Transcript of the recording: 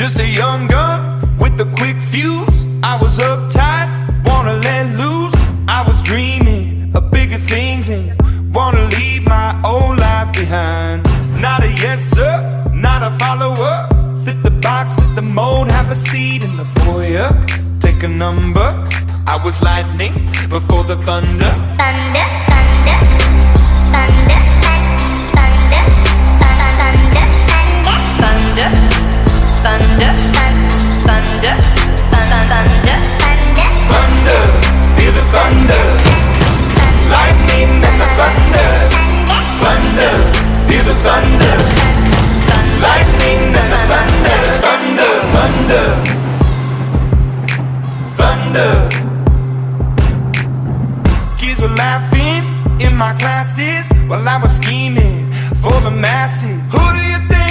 Just a young gun with a quick fuse. I was uptight, wanna let loose. I was dreaming of bigger things and wanna leave my old life behind. Not a yes sir, not a follower. Fit the box, fit the mold, have a seat in the foyer. Take a number. I was lightning before the thunder. Thunder, thunder, thunder.